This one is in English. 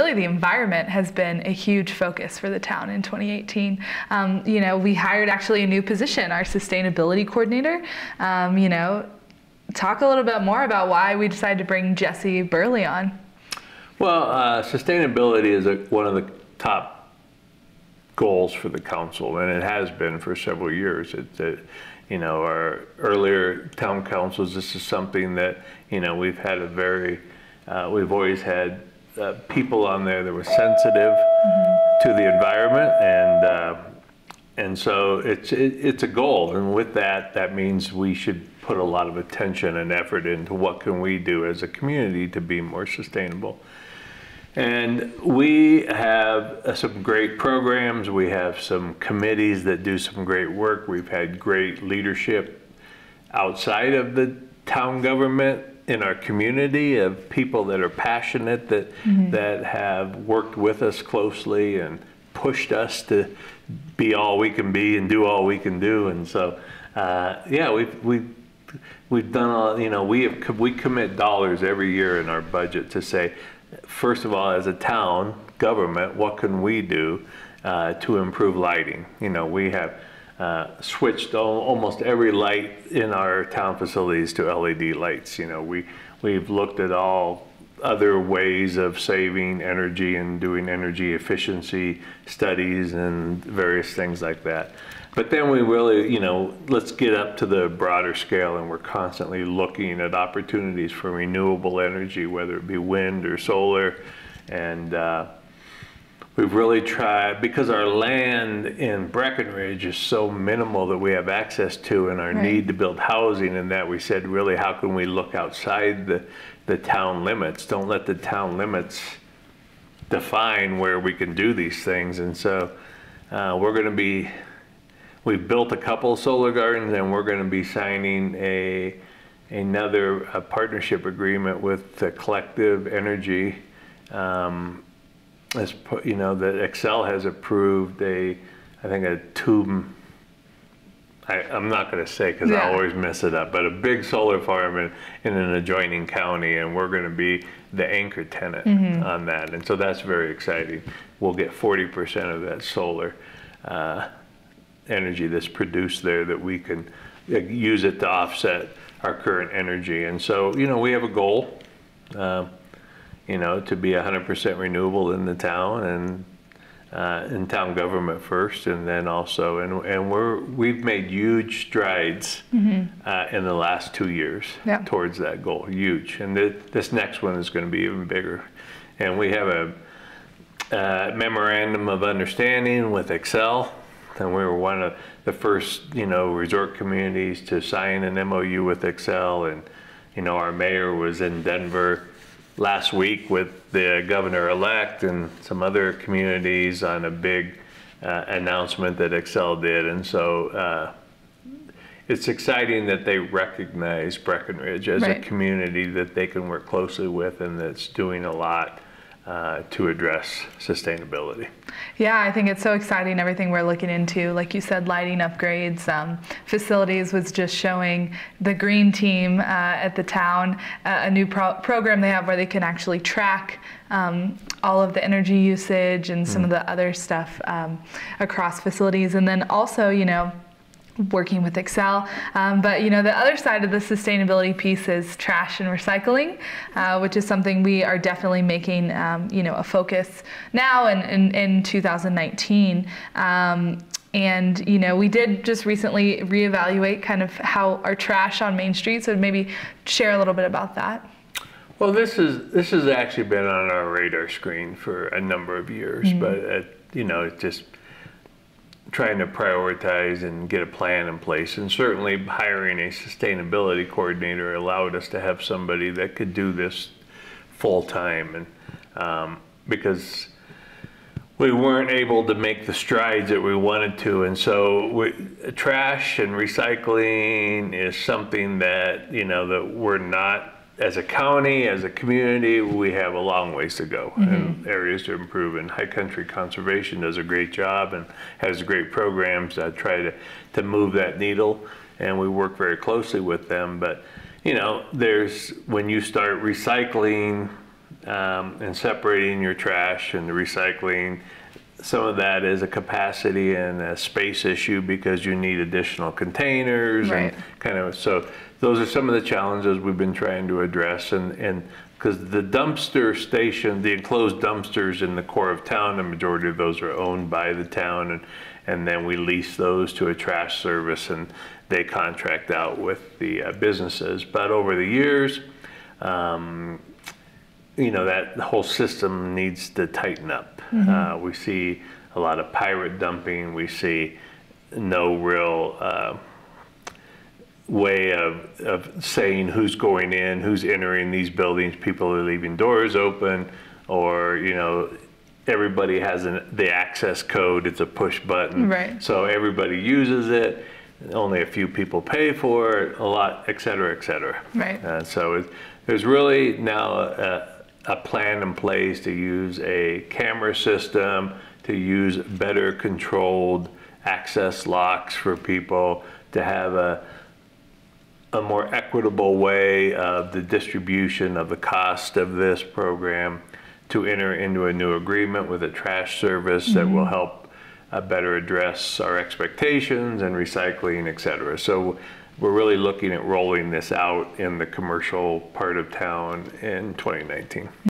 Really, the environment has been a huge focus for the town in 2018. You know, we hired actually a new position, our sustainability coordinator. You know, talk a little bit more about why we decided to bring Jesse Burley on. Well, sustainability is one of the top goals for the council, and it has been for several years. You know, our earlier town councils, this is something that, you know, we've had we've always had people on there that were sensitive to the environment, and so it's a goal, and with that means we should put a lot of attention and effort into what can we do as a community to be more sustainable. And we have some great programs. We have some committees that do some great work. We've had great leadership outside of the town government in our community of people that are passionate, that have worked with us closely and pushed us to be all we can be and do all we can do. And so, yeah, we've done all, you know, we commit dollars every year in our budget to say, first of all, as a town government, what can we do to improve lighting? You know, we have switched almost every light in our town facilities to LED lights. You know, we've looked at all other ways of saving energy and doing energy efficiency studies and various things like that. But then we really, you know, let's get up to the broader scale, and we're constantly looking at opportunities for renewable energy, whether it be wind or solar. And we've really tried, because our land in Breckenridge is so minimal that we have access to, and our need to build housing, and that we said, really, how can we look outside the town limits? Don't let the town limits define where we can do these things. And so we're going to be, we've built a couple of solar gardens, and we're going to be signing another partnership agreement with the Collective Energy. As you know, that Excel has approved I think a tube. I'm not going to say because I always mess it up, but a big solar farm in an adjoining county, and we're going to be the anchor tenant on that, and so that's very exciting. We'll get 40% of that solar energy that's produced there, that we can use it to offset our current energy. And so, you know, we have a goal, you know, to be 100% renewable in the town, and in town government first, and then also, and we've made huge strides in the last 2 years towards that goal, huge. And this next one is going to be even bigger. And we have a memorandum of understanding with Excel, and we were one of the first, you know, resort communities to sign an MOU with Excel. And, you know, our mayor was in Denver last week with the governor-elect and some other communities on a big announcement that Excel did. And so it's exciting that they recognize Breckenridge as a community that they can work closely with, and that's doing a lot to address sustainability. Yeah, I think it's so exciting, everything we're looking into. Like you said, lighting upgrades, facilities was just showing the green team at the town a new program they have where they can actually track all of the energy usage and some of the other stuff across facilities. And then also, you know, working with Excel. But you know, the other side of the sustainability piece is trash and recycling, which is something we are definitely making you know, a focus now in 2019. And you know, we did just recently reevaluate kind of how our trash on Main Street, so maybe share a little bit about that. Well, this has actually been on our radar screen for a number of years, but you know, it's just trying to prioritize and get a plan in place. And certainly hiring a sustainability coordinator allowed us to have somebody that could do this full time, and because we weren't able to make the strides that we wanted to. And so trash and recycling is something that, you know, that we're not, as a county, as a community, we have a long ways to go and areas to improve. And High Country Conservation does a great job and has great programs that try to move that needle, and we work very closely with them. But, you know, when you start recycling and separating your trash and the recycling. Some of that is a capacity and a space issue because you need additional containers, right. and kind of, so those are some of the challenges we've been trying to address. And because the dumpster station, the enclosed dumpsters in the core of town, the majority of those are owned by the town, and then we lease those to a trash service, and they contract out with the businesses. But over the years, you know, that whole system needs to tighten up. We see a lot of pirate dumping. We see no real way of saying who's going in, who's entering these buildings. People are leaving doors open, or, you know, everybody has the access code. It's a push button. Right. So everybody uses it. Only a few people pay for it, a lot, et cetera, et cetera. Right. So there's really now a plan in place to use a camera system, to use better controlled access locks for people, to have a more equitable way of the distribution of the cost of this program, to enter into a new agreement with a trash service that will help better address our expectations and recycling, et cetera. So we're really looking at rolling this out in the commercial part of town in 2019.